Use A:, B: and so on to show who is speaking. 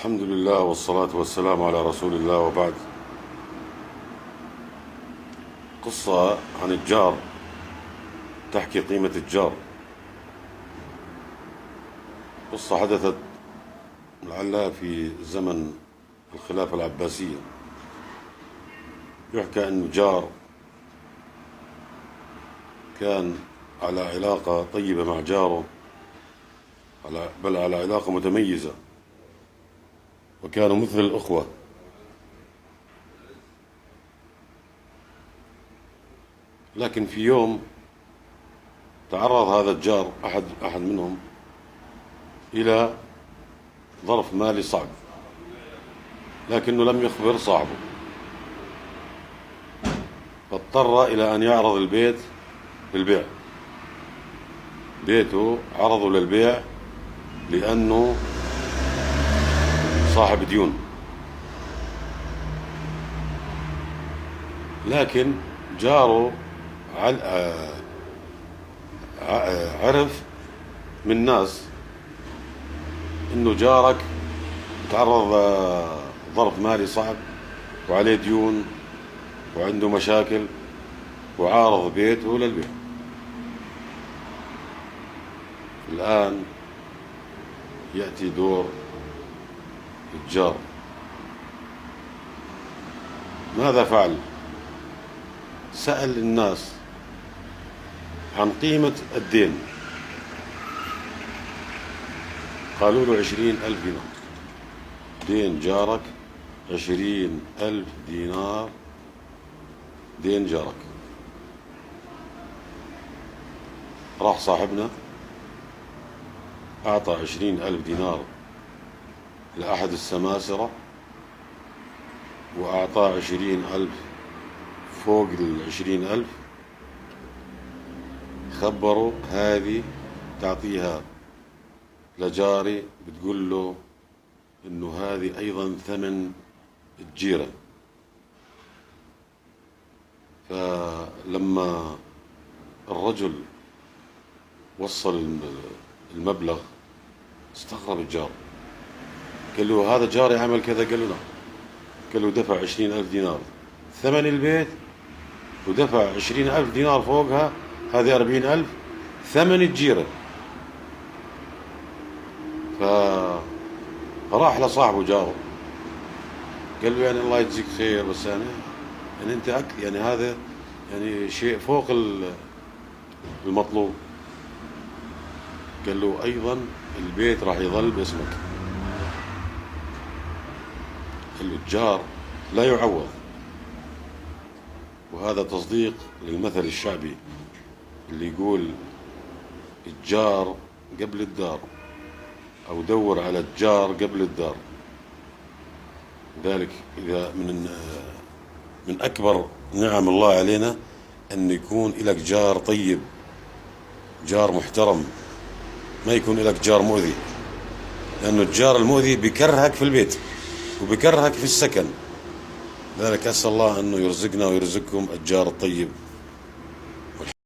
A: الحمد لله والصلاة والسلام على رسول الله، وبعد. قصة عن الجار تحكي قيمة الجار. قصة حدثت لعلها في زمن الخلافة العباسية. يحكى أن جار كان على علاقة طيبة مع جاره، بل على علاقة متميزة، وكانوا مثل الأخوة. لكن في يوم تعرض هذا الجار أحد منهم إلى ظرف مالي صعب، لكنه لم يخبر صاحبه، فاضطر إلى أن يعرض البيت للبيع. بيته عرضه للبيع لأنه صاحب ديون، لكن جاره عرف من ناس انه جارك تعرض ظرف مالي صعب وعليه ديون وعنده مشاكل، وعارض بيته للبيع. الآن يأتي دور الجار. ماذا فعل؟ سأل الناس عن قيمة الدين، قالوا له 20,000 دينار. دين جارك 20,000 دينار، دين جارك. راح صاحبنا أعطى 20,000 دينار لأحد السماسرة، وأعطاه 20,000 فوق 20,000. خبروا هذه تعطيها لجاري، بتقول له إنه هذه أيضا ثمن الجيرة. فلما الرجل وصل المبلغ استغرب الجار، قال له هذا جاري عمل كذا؟ قال له نعم. قال له دفع 20,000 دينار ثمن البيت، ودفع 20,000 دينار فوقها، هذه 40,000 ثمن الجيرة. فراح لصاحبه جاره، قال له يعني الله يجزيك خير، بس يعني انت يعني هذا يعني شيء فوق المطلوب. قال له ايضا البيت راح يظل باسمك. قال له الجار لا يعوض. وهذا تصديق للمثل الشعبي اللي يقول الجار قبل الدار، أو دور على الجار قبل الدار. ذلك إذا من أكبر نعم الله علينا أن يكون لك جار طيب، جار محترم، ما يكون لك جار مؤذي، لأنه الجار المؤذي بيكرهك في البيت وبيكرهك في السكن. لذلك أسأل الله أنه يرزقنا ويرزقكم الجار الطيب.